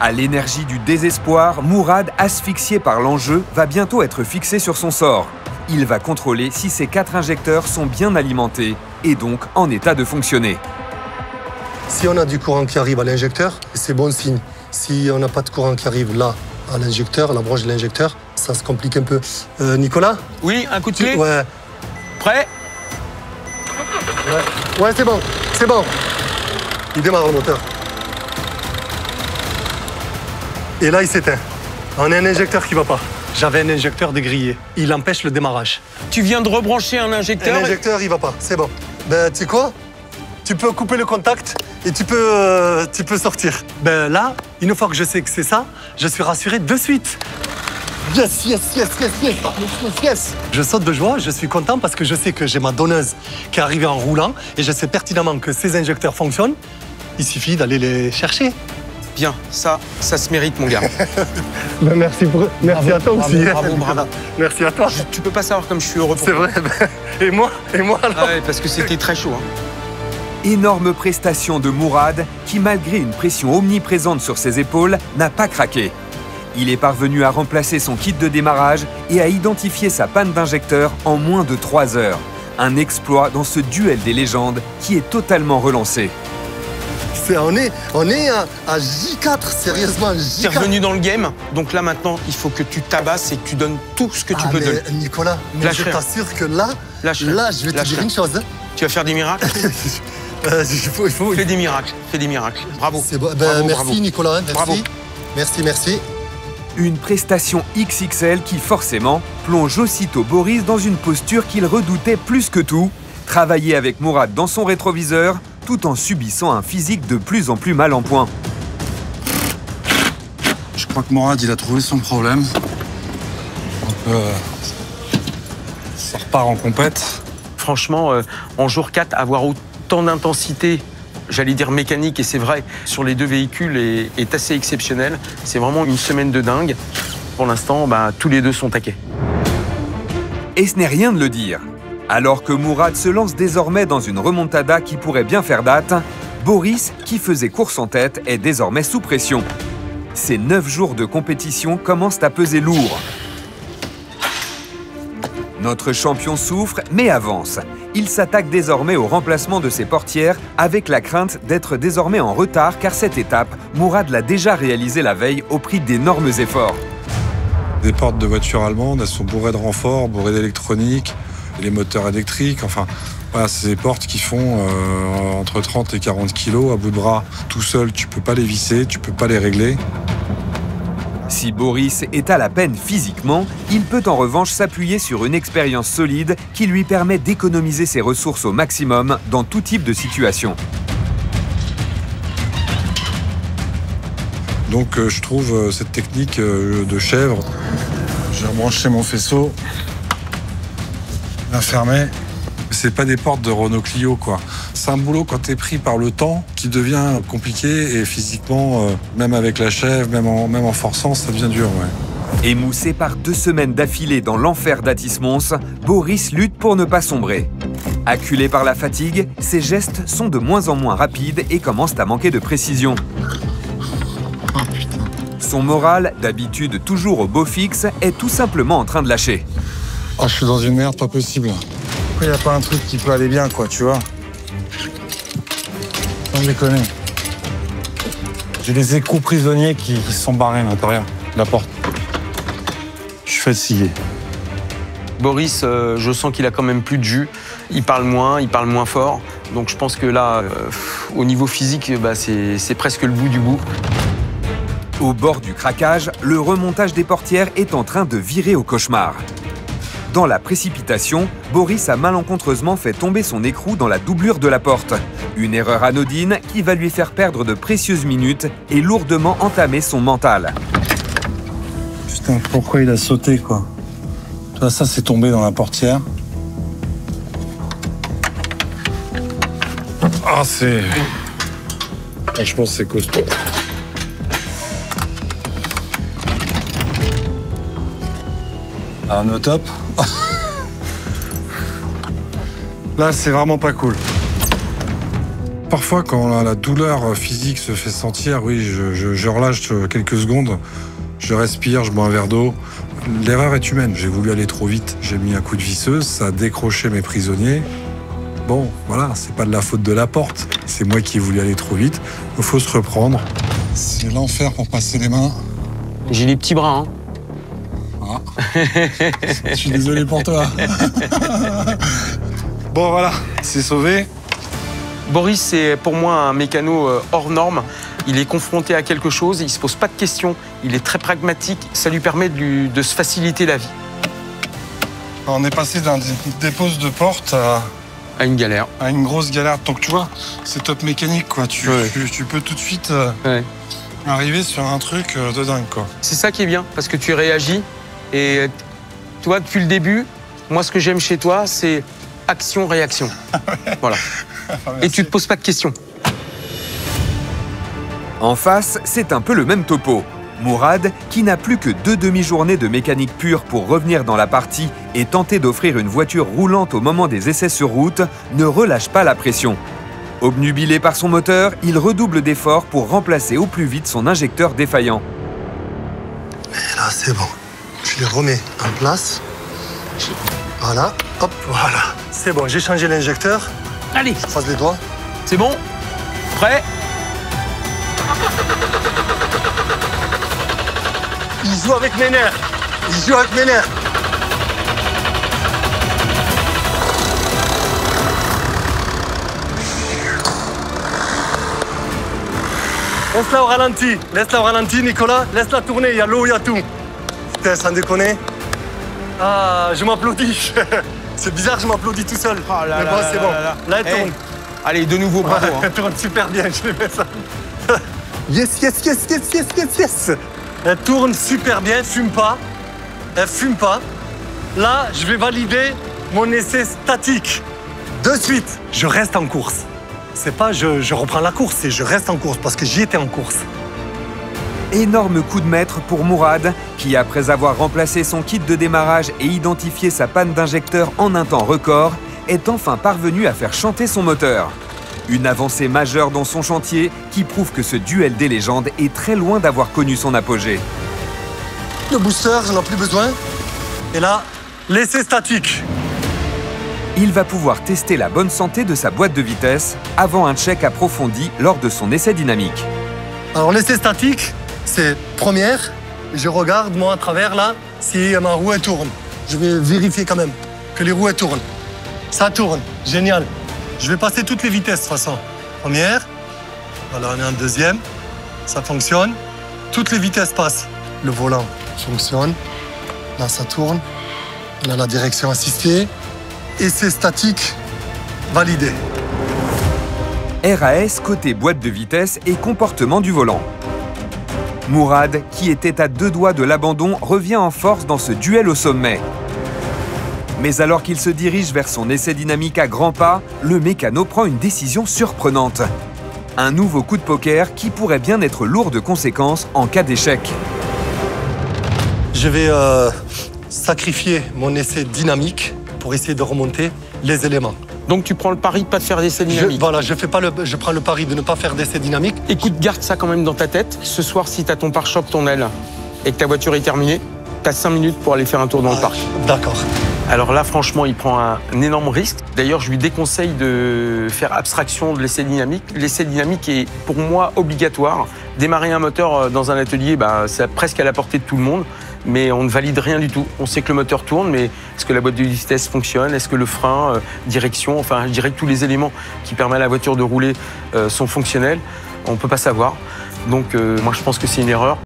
À l'énergie du désespoir, Mourad, asphyxié par l'enjeu, va bientôt être fixé sur son sort. Il va contrôler si ces 4 injecteurs sont bien alimentés et donc en état de fonctionner. Si on a du courant qui arrive à l'injecteur, c'est bon signe. Si on n'a pas de courant qui arrive là, à l'injecteur, à la branche de l'injecteur, ça se complique un peu. Nicolas? Oui, un coup de clé? Ouais. Prêt? Ouais, c'est bon, c'est bon. Il démarre le moteur. Et là, il s'éteint. On a un injecteur qui va pas. J'avais un injecteur dégrillé. Il empêche le démarrage. Tu viens de rebrancher un injecteur? Un injecteur, il va pas. C'est bon. Ben, tu sais quoi? Tu peux couper le contact et tu peux sortir. Ben là, une fois que je sais que c'est ça, je suis rassuré de suite. Yes, yes, yes, yes, yes, yes, yes. Je saute de joie, je suis content parce que je sais que j'ai ma donneuse qui est arrivée en roulant et je sais pertinemment que ces injecteurs fonctionnent. Il suffit d'aller les chercher. Bien, ça se mérite, mon gars. Ben merci bravo, à toi aussi. Bravo. Merci à toi. Tu peux pas savoir comme je suis heureux pour C'est toi. vrai. Et moi alors. Ah ouais, parce que c'était très chaud. Hein. Énorme prestation de Mourad qui, malgré une pression omniprésente sur ses épaules, n'a pas craqué. Il est parvenu à remplacer son kit de démarrage et à identifier sa panne d'injecteur en moins de 3 heures. Un exploit dans ce duel des légendes qui est totalement relancé. On est à J4, sérieusement, J4. T'es revenu dans le game, donc là maintenant, il faut que tu tabasses et que tu donnes tout ce que tu peux donner. Nicolas, je t'assure que là, je vais te dire une chose. Tu vas faire des miracles? il faut. Fais des miracles, Bravo. C'est bon. Bravo, merci bravo. Nicolas, merci. Bravo. Merci. Une prestation XXL qui, forcément, plonge aussitôt Boris dans une posture qu'il redoutait plus que tout, travailler avec Mourad dans son rétroviseur, tout en subissant un physique de plus en plus mal en point. Je crois que Mourad, il a trouvé son problème. Donc, ça repart en compète. Franchement, en jour 4, avoir autant d'intensité, j'allais dire mécanique, et c'est vrai, sur les 2 véhicules est assez exceptionnel. C'est vraiment une semaine de dingue. Pour l'instant, tous les 2 sont taqués. Et ce n'est rien de le dire. Alors que Mourad se lance désormais dans une remontada qui pourrait bien faire date, Boris, qui faisait course en tête, est désormais sous pression. Ces 9 jours de compétition commencent à peser lourd. Notre champion souffre, mais avance. Il s'attaque désormais au remplacement de ses portières avec la crainte d'être désormais en retard car cette étape, Mourad l'a déjà réalisée la veille au prix d'énormes efforts. Les portes de voitures allemandes, elles sont bourrées de renforts, bourrées d'électronique, les moteurs électriques, enfin, voilà, c'est des portes qui font entre 30 et 40 kilos à bout de bras. Tout seul, tu peux pas les visser, tu peux pas les régler. Si Boris est à la peine physiquement, il peut en revanche s'appuyer sur une expérience solide qui lui permet d'économiser ses ressources au maximum dans tout type de situation. Donc je trouve cette technique de chèvre. J'ai rebranché mon faisceau, bien fermé. C'est pas des portes de Renault Clio, quoi. C'est un boulot quand t'es pris par le temps qui devient compliqué et physiquement, même avec la chèvre, même en forçant, ça devient dur, ouais. Émoussé par 2 semaines d'affilée dans l'enfer d'Atis-Mons, Boris lutte pour ne pas sombrer. Acculé par la fatigue, ses gestes sont de moins en moins rapides et commencent à manquer de précision. Oh, putain. Son moral, d'habitude toujours au beau fixe, est tout simplement en train de lâcher. Oh, je suis dans une merde pas possible. Pourquoi il n'y a pas un truc qui peut aller bien, quoi, tu vois? Sans déconner. J'ai des écrous prisonniers qui se sont barrés à l'intérieur de la porte. Je suis fatigué. Boris, je sens qu'il a quand même plus de jus. Il parle moins fort. Donc je pense que là, au niveau physique, c'est presque le bout du bout. Au bord du craquage, le remontage des portières est en train de virer au cauchemar. Dans la précipitation, Boris a malencontreusement fait tomber son écrou dans la doublure de la porte. Une erreur anodine qui va lui faire perdre de précieuses minutes et lourdement entamer son mental. Putain, pourquoi il a sauté, quoi? Toi, ça, c'est tombé dans la portière. Ah, c'est... Je pense que c'est costaud. Ah, on est au top. Là, c'est vraiment pas cool. Parfois, quand la douleur physique se fait sentir, oui, je relâche quelques secondes, je respire, je bois un verre d'eau. L'erreur est humaine. J'ai voulu aller trop vite. J'ai mis un coup de visseuse, ça a décroché mes prisonniers. Bon, voilà, c'est pas de la faute de la porte. C'est moi qui ai voulu aller trop vite. Il faut se reprendre. C'est l'enfer pour passer les mains. J'ai les petits bras, hein. Ah. Je suis désolé pour toi. Bon, voilà, c'est sauvé. Boris, c'est pour moi un mécano hors norme. Il est confronté à quelque chose, il ne se pose pas de questions, il est très pragmatique. Ça lui permet de se faciliter la vie. On est passé d'un dépose de porte À une galère. à une grosse galère. Donc tu vois, c'est top mécanique, quoi. Tu peux tout de suite arriver sur un truc de dingue, quoi. C'est ça qui est bien, parce que tu réagis. Et toi, depuis le début, moi, ce que j'aime chez toi, c'est action-réaction. Voilà. Et tu ne te poses pas de questions. En face, c'est un peu le même topo. Mourad, qui n'a plus que 2 demi-journées de mécanique pure pour revenir dans la partie et tenter d'offrir une voiture roulante au moment des essais sur route, ne relâche pas la pression. Obnubilé par son moteur, il redouble d'efforts pour remplacer au plus vite son injecteur défaillant. Et là, c'est bon. Je les remets en place. Voilà, hop, voilà. C'est bon, j'ai changé l'injecteur. Allez, Je croise les doigts. c'est bon? Prêt? Il joue avec mes nerfs. Il joue avec mes nerfs. Laisse-la au ralenti, Nicolas. Laisse-la tourner, il y a l'eau, il y a tout. Putain, sans déconner. Ah, je m'applaudis. C'est bizarre, je m'applaudis tout seul. Oh là mais là bon, là c'est là bon. là. Là, elle tourne. Allez, de nouveau, bravo. Ouais, elle tourne super bien, je vais mettre ça. Yes, yes, yes, yes, yes, yes, yes. Elle tourne super bien, elle fume pas. Elle fume pas. Là, je vais valider mon essai statique. De suite, je reste en course. C'est pas je reprends la course, c'est je reste en course parce que j'y étais en course. Énorme coup de maître pour Mourad, qui après avoir remplacé son kit de démarrage et identifié sa panne d'injecteur en un temps record, est enfin parvenu à faire chanter son moteur. Une avancée majeure dans son chantier qui prouve que ce duel des légendes est très loin d'avoir connu son apogée. Le booster, j'en ai plus besoin. Et là, l'essai statique. Il va pouvoir tester la bonne santé de sa boîte de vitesse avant un check approfondi lors de son essai dynamique. Alors l'essai statique, c'est première. Je regarde moi à travers là si ma roue elle tourne. Je vais vérifier quand même que les roues elles tournent. Ça tourne, génial. Je vais passer toutes les vitesses de toute façon. Première, voilà on est en deuxième, ça fonctionne. Toutes les vitesses passent. Le volant fonctionne, là ça tourne. On a la direction assistée. Essai statique validé. RAS côté boîte de vitesse et comportement du volant. Mourad, qui était à 2 doigts de l'abandon, revient en force dans ce duel au sommet. Mais alors qu'il se dirige vers son essai dynamique à grands pas, le mécano prend une décision surprenante. Un nouveau coup de poker qui pourrait bien être lourd de conséquences en cas d'échec. Je vais sacrifier mon essai dynamique pour essayer de remonter les éléments. Donc tu prends le pari de ne pas te faire d'essai dynamique. Je prends le pari de ne pas faire d'essai dynamique. Écoute, garde ça quand même dans ta tête. Ce soir, si tu as ton pare-choc, ton aile, et que ta voiture est terminée, tu as 5 minutes pour aller faire un tour dans le parc. D'accord. Alors là, franchement, il prend un énorme risque. D'ailleurs, je lui déconseille de faire abstraction de l'essai dynamique. L'essai dynamique est, pour moi, obligatoire. Démarrer un moteur dans un atelier, c'est presque à la portée de tout le monde. Mais on ne valide rien du tout. On sait que le moteur tourne, mais est-ce que la boîte de vitesse fonctionne? Est-ce que le frein, direction, enfin, je dirais que tous les éléments qui permettent à la voiture de rouler sont fonctionnels. On ne peut pas savoir. Donc, moi, je pense que c'est une erreur.